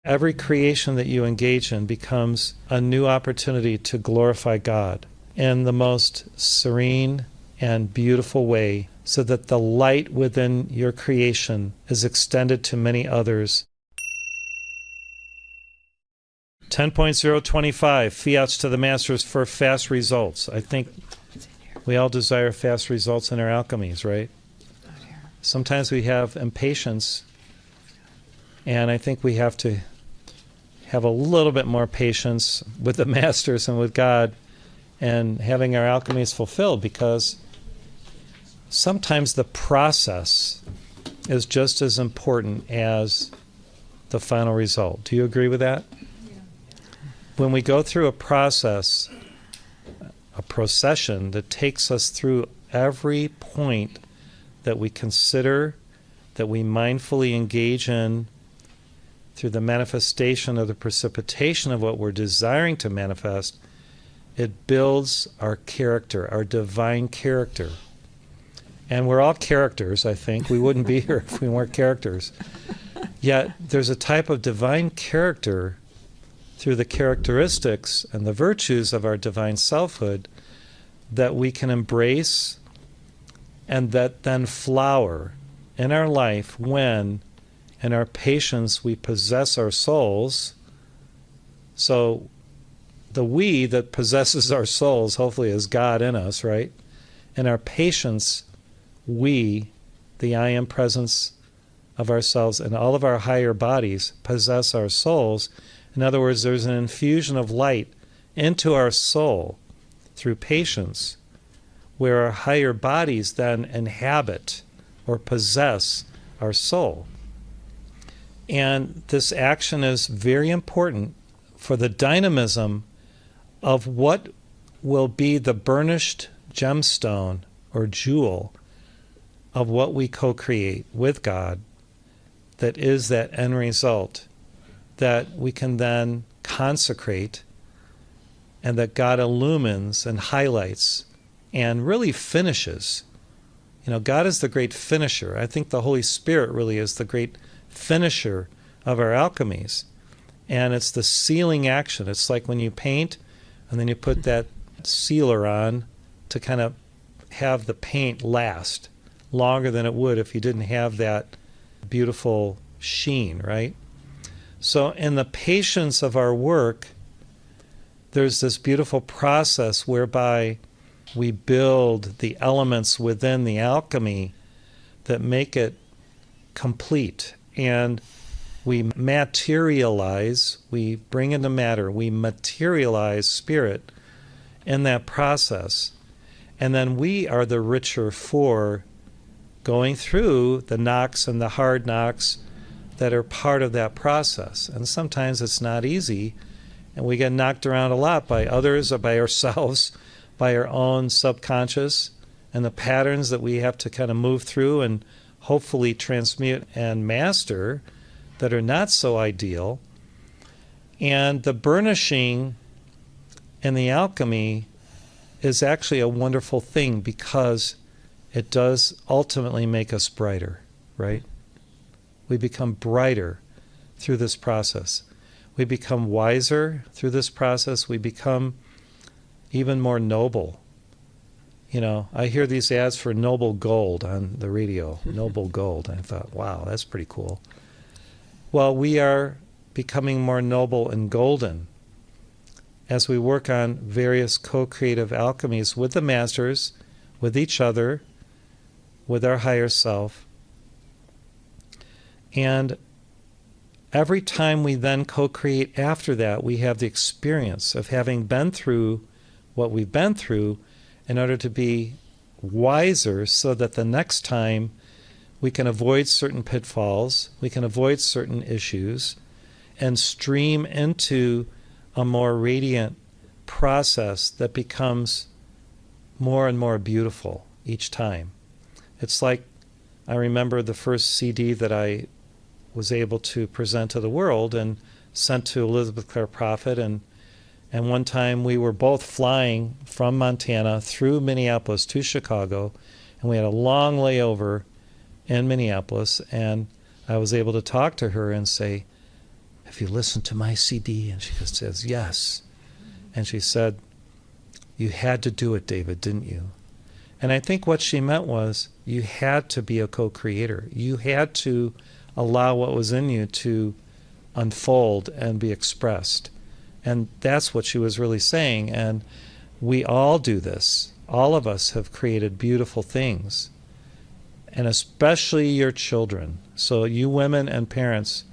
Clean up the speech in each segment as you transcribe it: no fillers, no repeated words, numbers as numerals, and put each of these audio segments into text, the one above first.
Every creation that you engage in becomes a new opportunity to glorify God in the most serene and beautiful way, so that the light within your creation is extended to many others. 10.025, fiats to the masters for fast results. I think we all desire fast results in our alchemies, right? Sometimes we have impatience, and I think we have to have a little bit more patience with the masters and with God and having our alchemies fulfilled, because sometimes the process is just as important as the final result. Do you agree with that? Yeah. When we go through a process, a procession that takes us through every point that we consider, that we mindfully engage in, through the manifestation of the precipitation of what we're desiring to manifest, it builds our character, our divine character. And we're all characters, I think. We wouldn't be here if we weren't characters. Yet there's a type of divine character through the characteristics and the virtues of our divine selfhood that we can embrace and that then flower in our life when, in our patience, we possess our souls. So the we that possesses our souls, hopefully, is God in us, right? In our patience, we, the I am presence of ourselves and all of our higher bodies, possess our souls. In other words, there's an infusion of light into our soul through patience, where our higher bodies then inhabit or possess our soul. And this action is very important for the dynamism of what will be the burnished gemstone or jewel of what we co-create with God, that is that end result that we can then consecrate and that God illumines and highlights and really finishes. You know, God is the great finisher. I think the Holy Spirit really is the great finisher of our alchemies. And it's the sealing action. It's like when you paint and then you put that sealer on to kind of have the paint last longer than it would if you didn't have that beautiful sheen, right? So in the patience of our work, there's this beautiful process whereby we build the elements within the alchemy that make it complete. And we materialize, we bring into matter, we materialize spirit in that process. And then we are the richer for going through the knocks and the hard knocks that are part of that process. And sometimes it's not easy, and we get knocked around a lot by others or by ourselves, by our own subconscious, and the patterns that we have to kind of move through and hopefully transmute and master that are not so ideal. And the burnishing in the alchemy is actually a wonderful thing because it does ultimately make us brighter, right? We become brighter through this process. We become wiser through this process. We become even more noble. You know, I hear these ads for noble gold on the radio, noble gold. And I thought, wow, that's pretty cool. Well, we are becoming more noble and golden as we work on various co-creative alchemies with the masters, with each other, with our higher self. And every time we then co-create after that, we have the experience of having been through what we've been through in order to be wiser so that the next time we can avoid certain pitfalls, we can avoid certain issues, and stream into a more radiant process that becomes more and more beautiful each time. It's like, I remember the first CD that I was able to present to the world and sent to Elizabeth Clare Prophet, and one time we were both flying from Montana through Minneapolis to Chicago, and we had a long layover in Minneapolis, and I was able to talk to her and say, have you listened to my CD? And she just says, yes. And she said, you had to do it, David, didn't you? And I think what she meant was you had to be a co-creator. You had to allow what was in you to unfold and be expressed. And that's what she was really saying. And we all do this. All of us have created beautiful things. And especially your children. So you women and parents,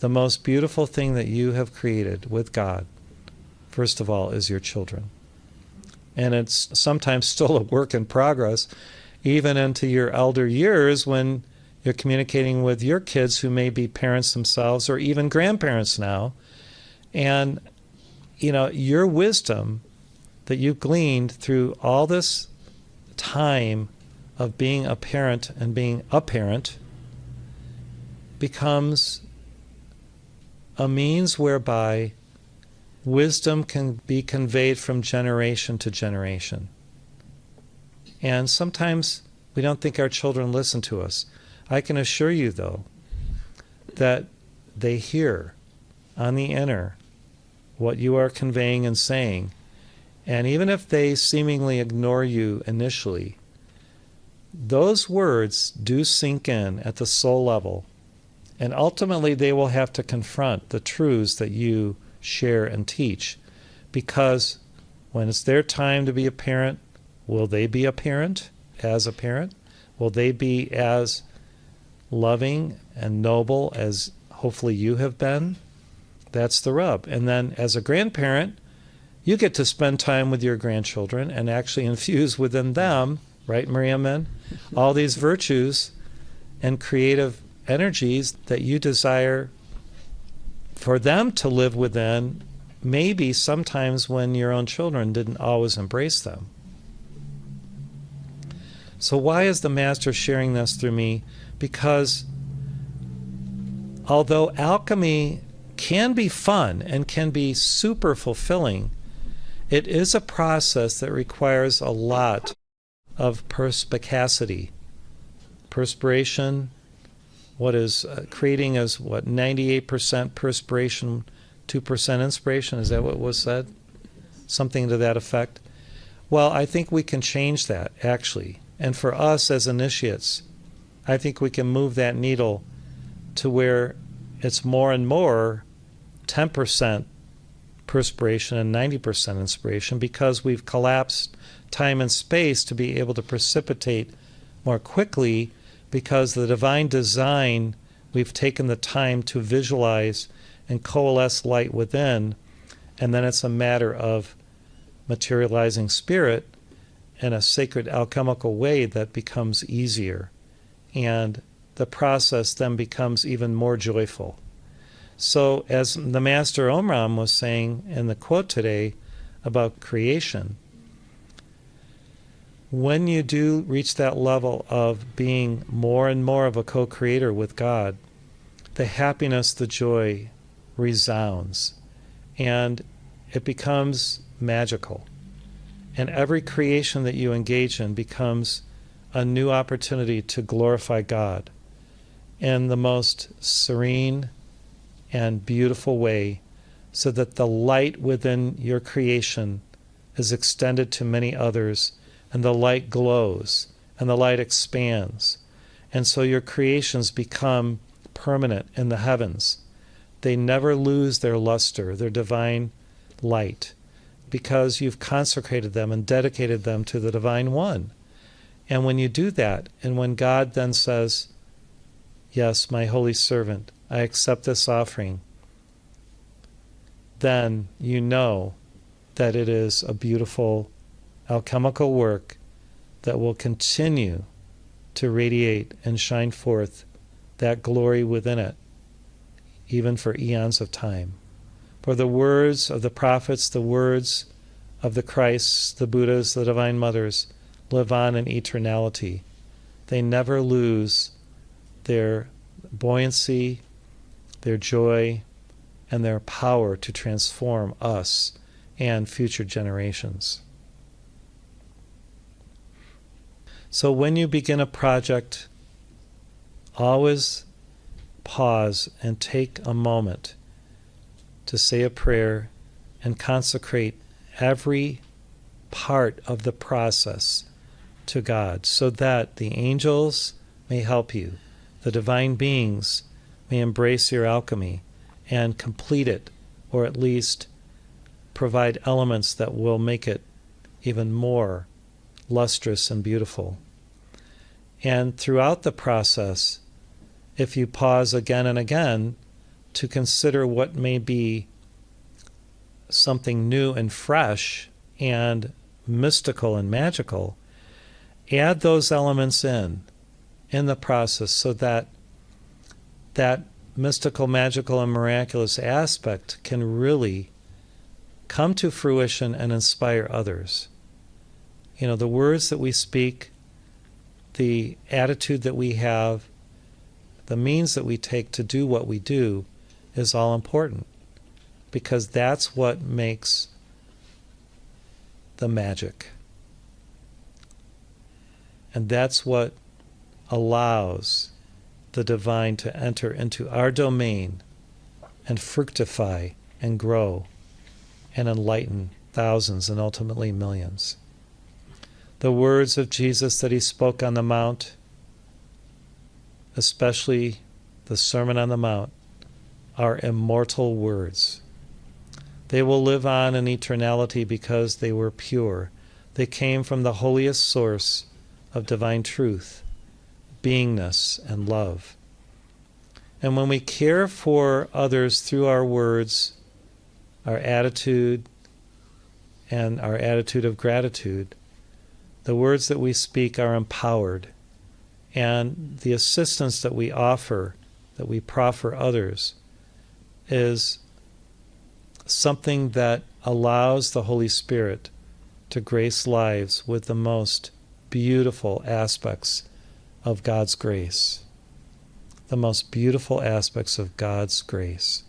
the most beautiful thing that you have created with God, first of all, is your children. And it's sometimes still a work in progress, even into your elder years when you're communicating with your kids who may be parents themselves or even grandparents now. And, your wisdom that you've gleaned through all this time of being a parent and being a parent becomes a means whereby wisdom can be conveyed from generation to generation. And sometimes we don't think our children listen to us. I can assure you, though, that they hear on the inner what you are conveying and saying. And even if they seemingly ignore you initially, those words do sink in at the soul level. And ultimately, they will have to confront the truths that you share and teach, because when it's their time to be a parent, will they be a parent as a parent? Will they be as loving and noble as hopefully you have been? That's the rub. And then as a grandparent, you get to spend time with your grandchildren and actually infuse within them, right, Maria Men, all these virtues and creative energies that you desire for them to live within, maybe sometimes when your own children didn't always embrace them. So why is the Master sharing this through me? Because although alchemy can be fun and can be super fulfilling, it is a process that requires a lot of perspicacity. Perspiration, what is creating is 98% perspiration, 2% inspiration. Is that what was said? Something to that effect. Well, I think we can change that, actually. And for us as initiates, I think we can move that needle to where it's more and more 10% perspiration and 90% inspiration, because we've collapsed time and space to be able to precipitate more quickly, because the divine design, we've taken the time to visualize and coalesce light within, and then it's a matter of materializing spirit in a sacred alchemical way that becomes easier, and the process then becomes even more joyful. So as the Master Omram was saying in the quote today about creation, when you do reach that level of being more and more of a co-creator with God, the happiness, the joy resounds, and it becomes magical. And every creation that you engage in becomes a new opportunity to glorify God in the most serene and beautiful way, so that the light within your creation is extended to many others, and the light glows, and the light expands. And so your creations become permanent in the heavens. They never lose their luster, their divine light, because you've consecrated them and dedicated them to the Divine One. And when you do that, and when God then says, yes, my holy servant, I accept this offering, then you know that it is a beautiful alchemical work that will continue to radiate and shine forth that glory within it, even for eons of time. For the words of the prophets, the words of the Christs, the Buddhas, the Divine Mothers, live on in eternality. They never lose their buoyancy, their joy, and their power to transform us and future generations. So when you begin a project, always pause and take a moment to say a prayer and consecrate every part of the process to God, so that the angels may help you, the divine beings may embrace your alchemy and complete it, or at least provide elements that will make it even more lustrous and beautiful. And throughout the process, if you pause again and again to consider what may be something new and fresh and mystical and magical, add those elements in the process, so that that mystical, magical, and miraculous aspect can really come to fruition and inspire others. You know, the words that we speak, the attitude that we have, the means that we take to do what we do is all important, because that's what makes the magic. And that's what allows the divine to enter into our domain and fructify and grow and enlighten thousands and ultimately millions. The words of Jesus that he spoke on the Mount, especially the Sermon on the Mount, are immortal words. They will live on in eternality because they were pure. They came from the holiest source of divine truth, beingness, and love. And when we care for others through our words, our attitude, and our attitude of gratitude, the words that we speak are empowered, and the assistance that we offer, that we proffer others, is something that allows the Holy Spirit to grace lives with the most beautiful aspects of God's grace. The most beautiful aspects of God's grace.